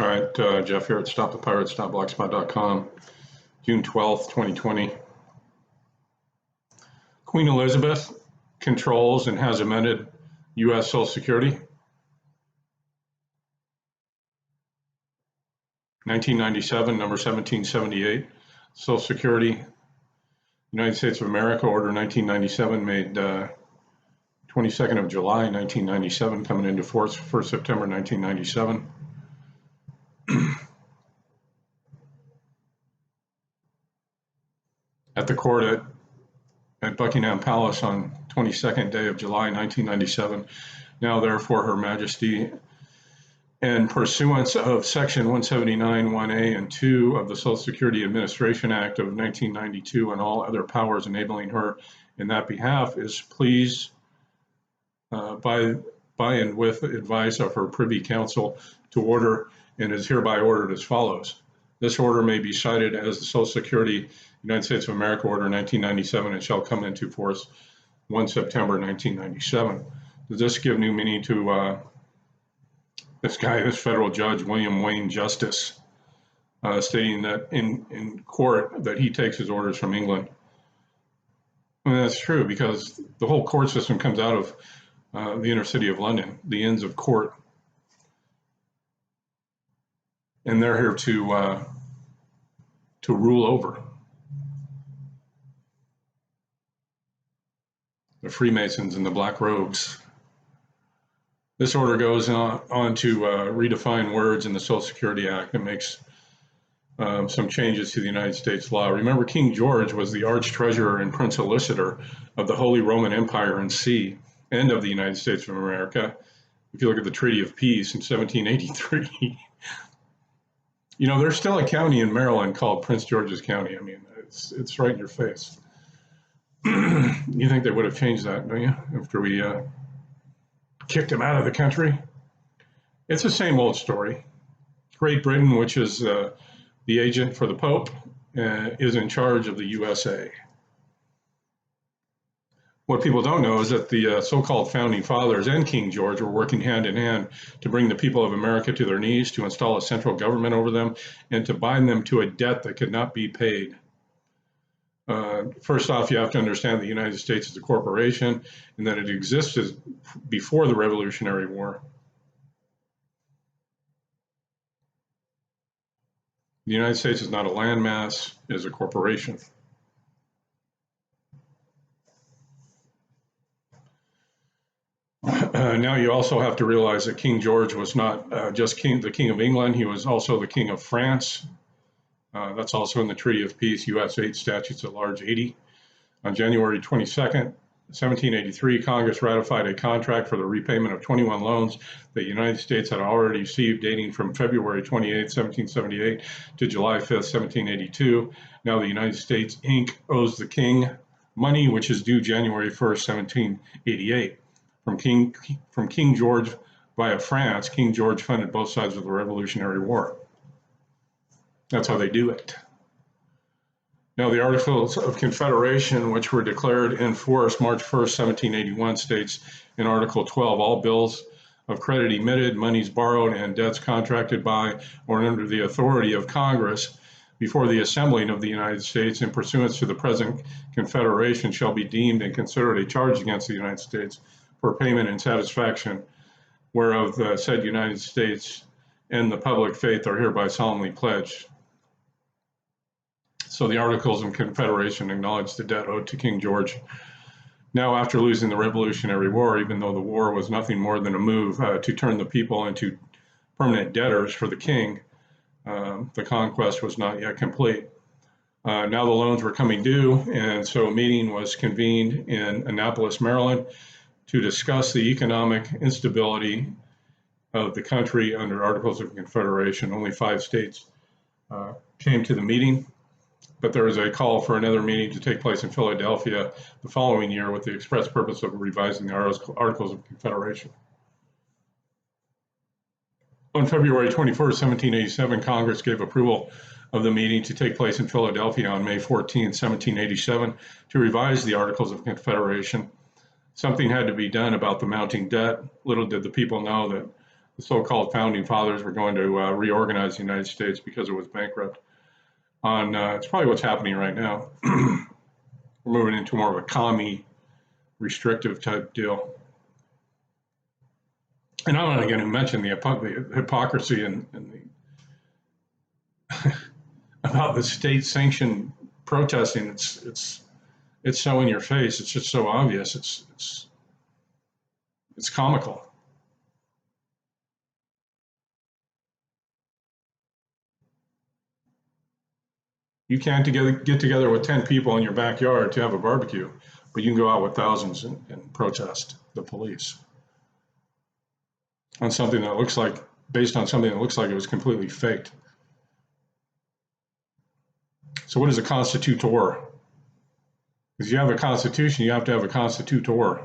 All right, Jeff here at stopthepirates.blogspot.com, June 12th, 2020. Queen Elizabeth controls and has amended U.S. Social Security. 1997, number 1778, Social Security, United States of America, Order 1997, made 22nd of July, 1997, coming into force 1st September 1997. At the court at Buckingham Palace on 22nd day of July 1997. Now therefore Her Majesty, and pursuant of section 179 1A and 2 of the Social Security Administration Act of 1992 and all other powers enabling her in that behalf, is pleased by and with advice of her Privy Council to order, and is hereby ordered as follows. This order may be cited as the Social Security United States of America Order 1997 and shall come into force 1 September 1997. Does this give new meaning to this federal judge, William Wayne Justice, stating that in court that he takes his orders from England? I mean, that's true, because the whole court system comes out of the inner city of London, the Inns of Court. And they're here to rule over. The Freemasons in the black robes. This order goes on to redefine words in the Social Security Act and makes some changes to the United States law. Remember, King George was the arch treasurer and prince solicitor of the Holy Roman Empire and See, and of the United States of America. If you look at the Treaty of Peace in 1783, you know, there's still a county in Maryland called Prince George's County. I mean, it's right in your face. You think they would have changed that, don't you, after we kicked him out of the country? It's the same old story. Great Britain, which is the agent for the Pope, is in charge of the USA. What people don't know is that the so-called founding fathers and King George were working hand in hand to bring the people of America to their knees, to install a central government over them, and to bind them to a debt that could not be paid. First off, you have to understand the United States is a corporation and that it existed before the Revolutionary War. The United States is not a landmass, it is a corporation. Now you also have to realize that King George was not just the King of England, he was also the King of France. That's also in the Treaty of Peace, U.S. 8 Statutes at Large 80. On January 22nd, 1783, Congress ratified a contract for the repayment of 21 loans that the United States had already received dating from February 28, 1778 to July 5th, 1782. Now the United States, Inc. owes the King money, which is due January 1st, 1788. From King George via France, King George funded both sides of the Revolutionary War. That's how they do it. Now, the Articles of Confederation, which were declared in force March 1st, 1781, states in Article 12, all bills of credit emitted, monies borrowed, and debts contracted by or under the authority of Congress before the assembling of the United States in pursuance to the present Confederation shall be deemed and considered a charge against the United States for payment and satisfaction, whereof the said United States and the public faith are hereby solemnly pledged. So the Articles of Confederation acknowledge the debt owed to King George. Now, after losing the Revolutionary War, even though the war was nothing more than a move to turn the people into permanent debtors for the king, the conquest was not yet complete. Now the loans were coming due, and so a meeting was convened in Annapolis, Maryland, to discuss the economic instability of the country under Articles of Confederation. Only 5 states came to the meeting, but there was a call for another meeting to take place in Philadelphia the following year with the express purpose of revising the Articles of Confederation. On February 21st, 1787, Congress gave approval of the meeting to take place in Philadelphia on May 14, 1787, to revise the Articles of Confederation. Something had to be done about the mounting debt. Little did the people know that the so-called founding fathers were going to reorganize the United States because it was bankrupt. It's probably what's happening right now. We're moving into more of a commie, restrictive type deal. And I'm not going to mention the hypocrisy and the about the state-sanctioned protesting. It's so in your face. It's just so obvious. It's comical. You can't get together with 10 people in your backyard to have a barbecue, but you can go out with thousands and protest the police on something that looks like, based on something that looks like it was completely faked. So what is a constitutor? Because you have a constitution, you have to have a constitutor.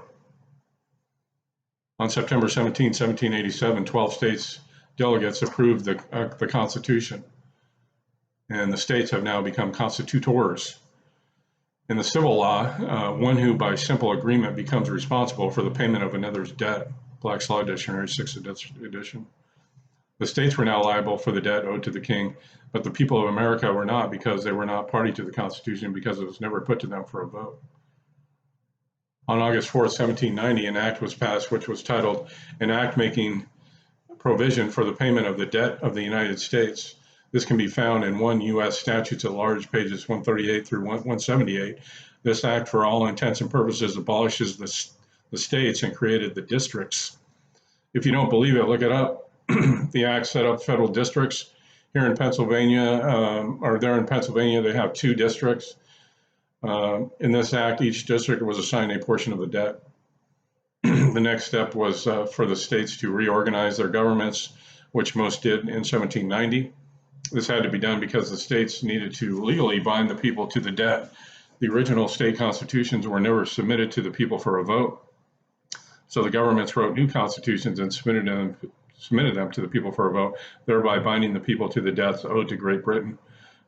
On September 17, 1787, 12 states delegates approved the Constitution. And the states have now become constitutors. In the civil law, one who by simple agreement becomes responsible for the payment of another's debt, Black's Law Dictionary, 6th edition. The states were now liable for the debt owed to the king, but the people of America were not, because they were not party to the Constitution, because it was never put to them for a vote. On August 4th, 1790, an act was passed which was titled "An Act Making Provision for the Payment of the Debt of the United States." This can be found in 1 U.S. Statutes at Large, pages 138 through 178. This act, for all intents and purposes, abolishes the states and created the districts. If you don't believe it, look it up. The act set up federal districts. Here in Pennsylvania, or there in Pennsylvania, they have 2 districts. In this act, each district was assigned a portion of the debt. The next step was for the states to reorganize their governments, which most did in 1790. This had to be done because the states needed to legally bind the people to the debt. The original state constitutions were never submitted to the people for a vote. So the governments wrote new constitutions and submitted them to the people for a vote, thereby binding the people to the debts owed to Great Britain.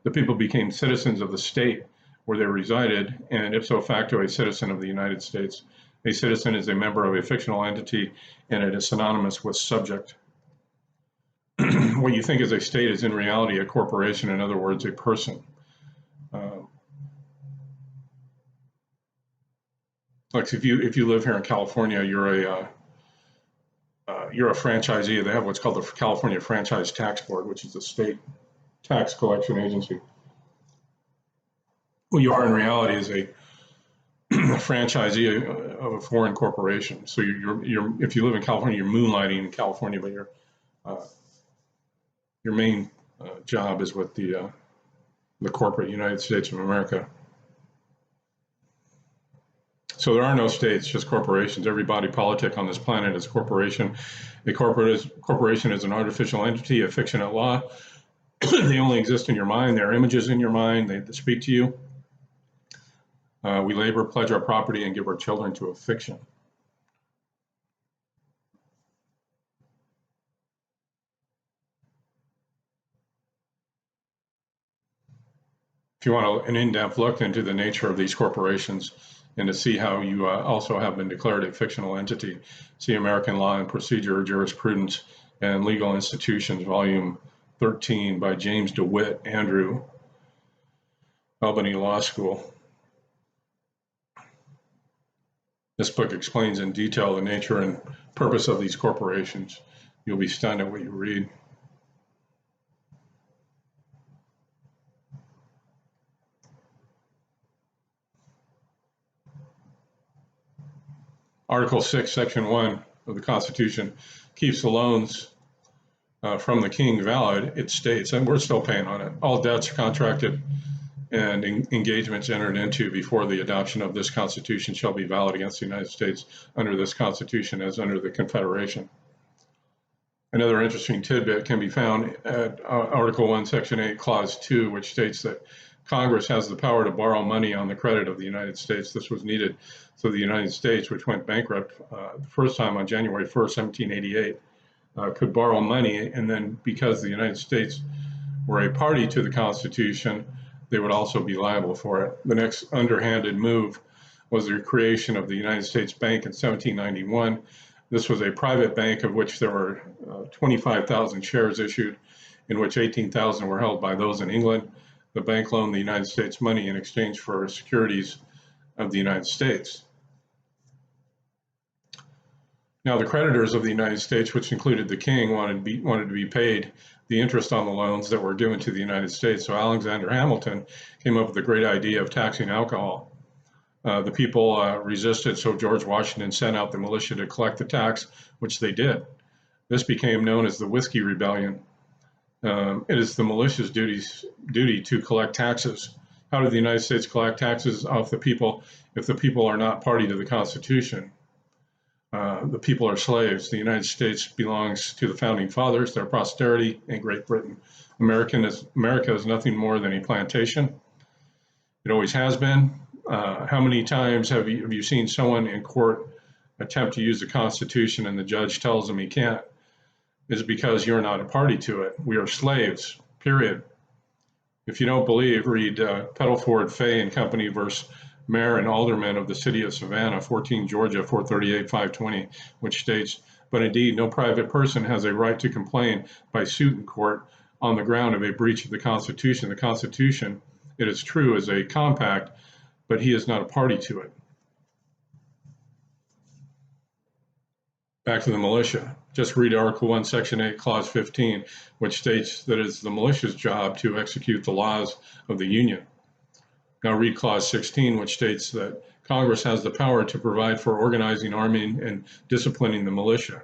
The people became citizens of the state where they resided, and ipso facto a citizen of the United States. A citizen is a member of a fictional entity, and it is synonymous with subject. What you think is a state is in reality a corporation, in other words, a person. Like if you live here in California, you're a franchisee. They have what's called the California Franchise Tax Board, which is a state tax collection agency. What you are in reality is a franchisee of a foreign corporation. So if you live in California, you're moonlighting in California, but your main job is with the corporate United States of America. So there are no states, just corporations. Every body politic on this planet is a corporation. A corporation is an artificial entity, a fiction at law. They only exist in your mind. They're images in your mind. They speak to you. We labor, pledge our property, and give our children to a fiction. If you want an in-depth look into the nature of these corporations and to see how you also have been declared a fictional entity, see American Law and Procedure, Jurisprudence, and Legal Institutions, Volume 13 by James DeWitt, Andrew, Albany Law School. This book explains in detail the nature and purpose of these corporations. You'll be stunned at what you read. Article 6, Section 1 of the Constitution keeps the loans from the king valid. It states, and we're still paying on it, all debts contracted and engagements entered into before the adoption of this Constitution shall be valid against the United States under this Constitution as under the Confederation. Another interesting tidbit can be found at Article 1, Section 8, Clause 2, which states that Congress has the power to borrow money on the credit of the United States. This was needed so the United States, which went bankrupt the first time on January 1st, 1788, could borrow money, and then because the United States were a party to the Constitution, they would also be liable for it. The next underhanded move was the creation of the United States Bank in 1791. This was a private bank of which there were 25,000 shares issued, in which 18,000 were held by those in England. The bank loaned the United States money in exchange for securities of the United States. Now, the creditors of the United States, which included the king, wanted to be paid the interest on the loans that were given to the United States. So Alexander Hamilton came up with the great idea of taxing alcohol. The people resisted, so George Washington sent out the militia to collect the tax, which they did. This became known as the Whiskey Rebellion. It is the militia's duty to collect taxes. How did the United States collect taxes off the people if the people are not party to the Constitution? The people are slaves. The United States belongs to the founding fathers, their posterity, and Great Britain. America is nothing more than a plantation. It always has been. How many times have you seen someone in court attempt to use the Constitution and the judge tells them he can't? Is because you're not a party to it. We are slaves, period. If you don't believe, read Pedalford, Fay and Company versus Mayor and Aldermen of the City of Savannah, 14 Georgia, 438, 520, which states, but indeed no private person has a right to complain by suit in court on the ground of a breach of the Constitution. The Constitution, it is true, is a compact, but he is not a party to it. Back to the militia. Just read Article 1, Section 8, Clause 15, which states that it's the militia's job to execute the laws of the Union. Now read Clause 16, which states that Congress has the power to provide for organizing, arming, and disciplining the militia,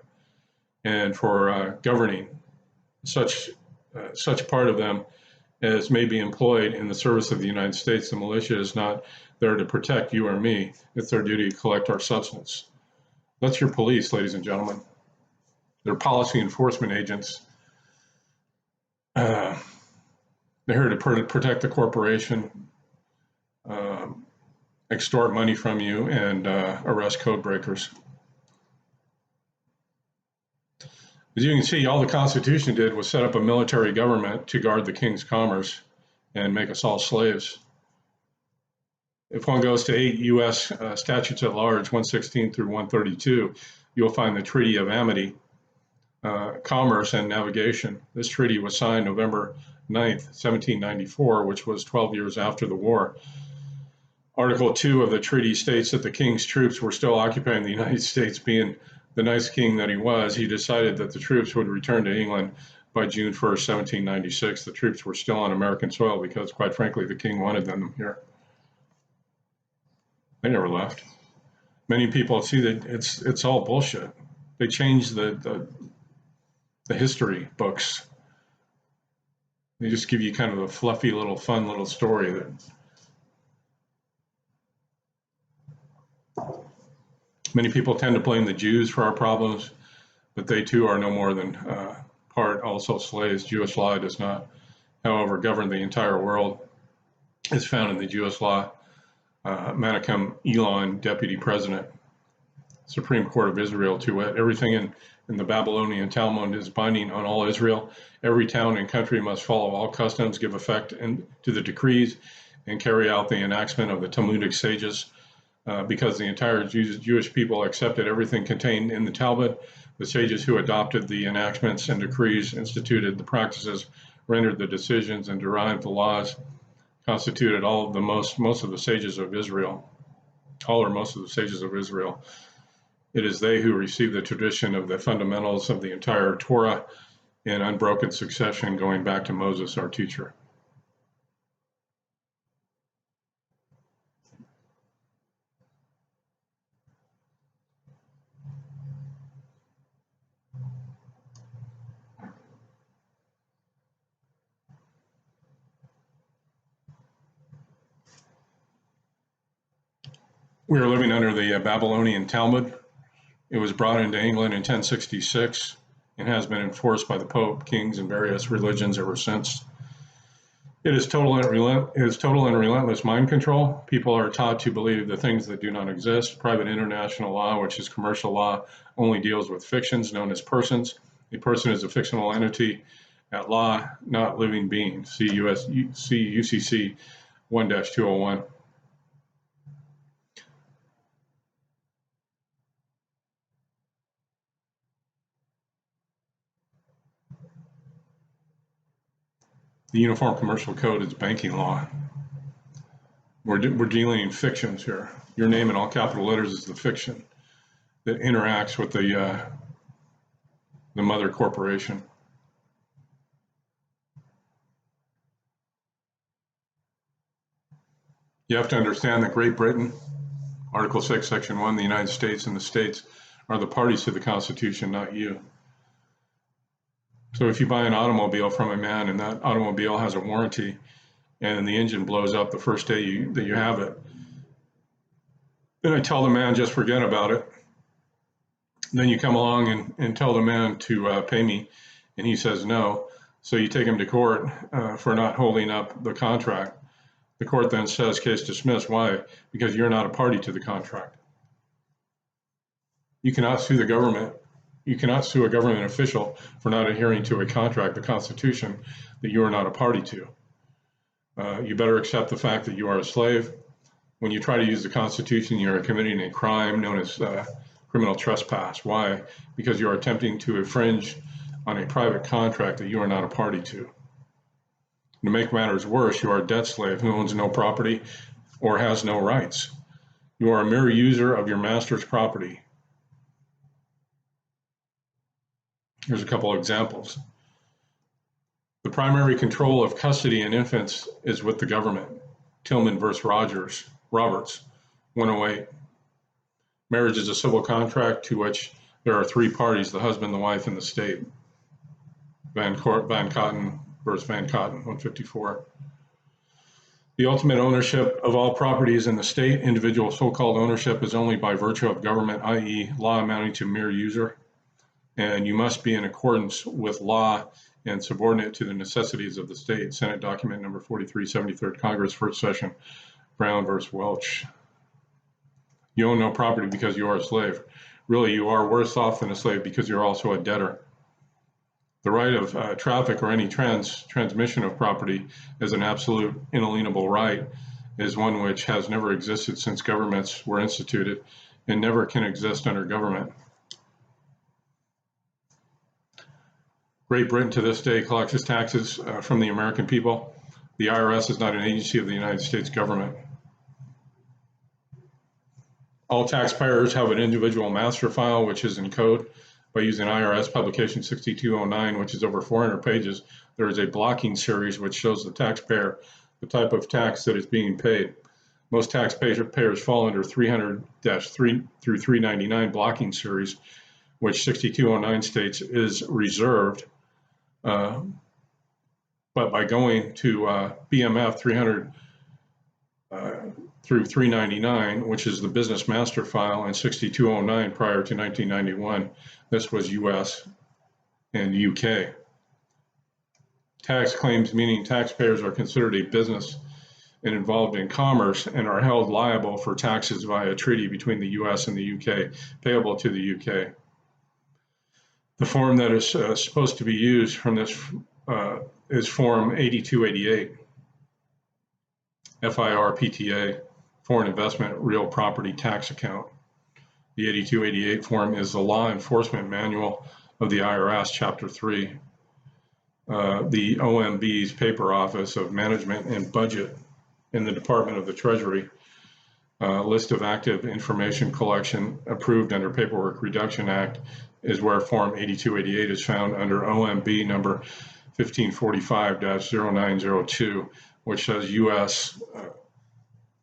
and for governing such part of them as may be employed in the service of the United States. The militia is not there to protect you or me. It's their duty to collect our substance. That's your police, ladies and gentlemen. They're policy enforcement agents. They're here to protect the corporation, extort money from you, and arrest code breakers. As you can see, all the Constitution did was set up a military government to guard the king's commerce and make us all slaves. If one goes to 8 U.S. statutes at large, 116 through 132, you'll find the Treaty of Amity, Commerce and Navigation. This treaty was signed November 9th, 1794, which was 12 years after the war. Article 2 of the treaty states that the king's troops were still occupying the United States. Being the nice king that he was, he decided that the troops would return to England by June 1st, 1796. The troops were still on American soil because, quite frankly, the king wanted them here. They never left. Many people see that it's all bullshit. They changed the history books. They just give you kind of a fluffy little fun little story that many people tend to blame the Jews for our problems, but they too are no more than part also slaves. Jewish law does not, however, govern the entire world. It's found in the Jewish law. Menachem Elon, Deputy President, Supreme Court of Israel, to it. Everything in the Babylonian Talmud is binding on all Israel. Every town and country must follow all customs, give effect to the decrees, and carry out the enactment of the Talmudic sages. Because the entire Jewish people accepted everything contained in the Talmud, the sages who adopted the enactments and decrees, instituted the practices, rendered the decisions, and derived the laws, constituted all of the most of the sages of Israel, all or most of the sages of Israel. It is they who received the tradition of the fundamentals of the entire Torah in unbroken succession, going back to Moses, our teacher. We are living under the Babylonian Talmud. It was brought into England in 1066 and has been enforced by the Pope, kings, and various religions ever since. It is total and relentless mind control. People are taught to believe the things that do not exist. Private international law, which is commercial law, only deals with fictions known as persons. A person is a fictional entity at law, not living being. See UCC 1-201. The Uniform Commercial Code is banking law. We're dealing in fictions here. Your name in all capital letters is the fiction that interacts with the mother corporation. You have to understand that Great Britain, Article 6, Section 1, the United States and the states are the parties to the Constitution, not you. So if you buy an automobile from a man and that automobile has a warranty and the engine blows up the first day that you have it, then I tell the man, just forget about it. Then you come along and tell the man to pay me, and he says no. So you take him to court for not holding up the contract. The court then says case dismissed. Why? Because you're not a party to the contract. You cannot sue the government. You cannot sue a government official for not adhering to a contract, the Constitution, that you are not a party to. You better accept the fact that you are a slave. When you try to use the Constitution, you are committing a crime known as criminal trespass. Why? Because you are attempting to infringe on a private contract that you are not a party to. To make matters worse, you are a debt slave who owns no property or has no rights. You are a mere user of your master's property. Here's a couple of examples. The primary control of custody and infants is with the government. Tillman versus Roberts, 108. Marriage is a civil contract to which there are three parties, the husband, the wife, and the state. Van Cotton versus Van Cotton, 154. The ultimate ownership of all properties in the state, individual so-called ownership is only by virtue of government, i.e. law amounting to mere user. And you must be in accordance with law and subordinate to the necessities of the state. Senate document number 43, 73rd Congress, first session, Brown versus Welch. You own no property because you are a slave. Really, you are worse off than a slave because you're also a debtor. The right of traffic or any transmission of property as an absolute inalienable right is one which has never existed since governments were instituted and never can exist under government. Great Britain to this day collects its taxes from the American people. The IRS is not an agency of the United States government. All taxpayers have an individual master file, which is in code. By using IRS publication 6209, which is over 400 pages, there is a blocking series which shows the taxpayer the type of tax that is being paid. Most taxpayers fall under 300-3 through 399 blocking series, which 6209 states is reserved. But by going to BMF 300 through 399, which is the business master file, and 6209 prior to 1991, this was US and UK. Tax claims, meaning taxpayers are considered a business and involved in commerce and are held liable for taxes via treaty between the US and the UK, payable to the UK. The form that is supposed to be used from this is Form 8288, FIRPTA, Foreign Investment Real Property Tax Account. The 8288 form is the Law Enforcement Manual of the IRS, Chapter 3. The OMB's Paper Office of Management and Budget in the Department of the Treasury. List of active information collection approved under Paperwork Reduction Act is where Form 8288 is found under OMB number 1545-0902, which says U.S.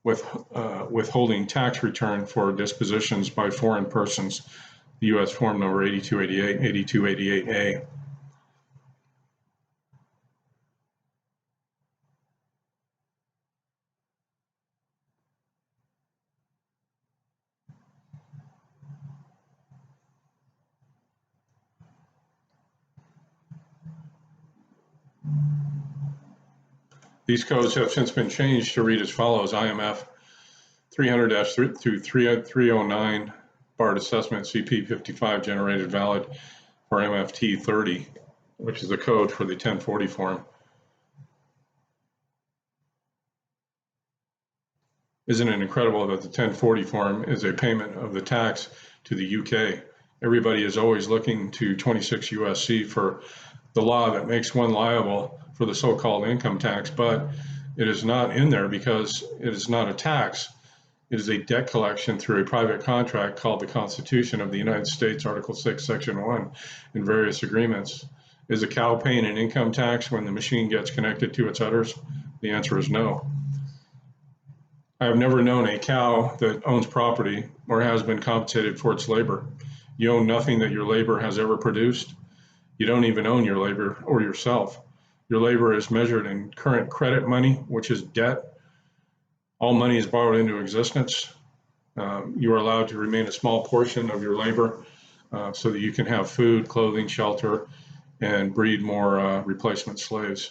Withholding tax return for dispositions by foreign persons, the U.S. form number 8288, 8288A. These codes have since been changed to read as follows: IMF 300-309 BART assessment CP 55 generated valid for MFT 30, which is the code for the 1040 form. Isn't it incredible that the 1040 form is a payment of the tax to the UK? Everybody is always looking to 26 USC for the law that makes one liable for the so-called income tax, but it is not in there because it is not a tax. It is a debt collection through a private contract called the Constitution of the United States, Article 6, Section 1, and various agreements. Is a cow paying an income tax when the machine gets connected to its udders? The answer is no. I have never known a cow that owns property or has been compensated for its labor. You own nothing that your labor has ever produced. You don't even own your labor or yourself. Your labor is measured in current credit money, which is debt. All money is borrowed into existence. You are allowed to remain a small portion of your labor so that you can have food, clothing, shelter, and breed more replacement slaves.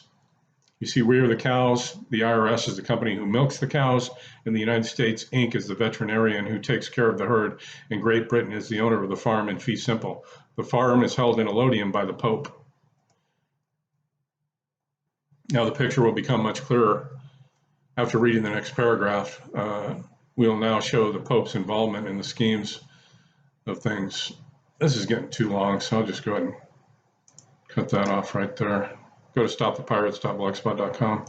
You see, we are the cows, the IRS is the company who milks the cows, and the United States Inc. is the veterinarian who takes care of the herd, and Great Britain is the owner of the farm in fee simple. The farm is held in allodium by the Pope. Now the picture will become much clearer after reading the next paragraph. We will now show the Pope's involvement in the schemes of things. This is getting too long, so I'll just go ahead and cut that off right there. Go to stopthepirates.blogspot.com.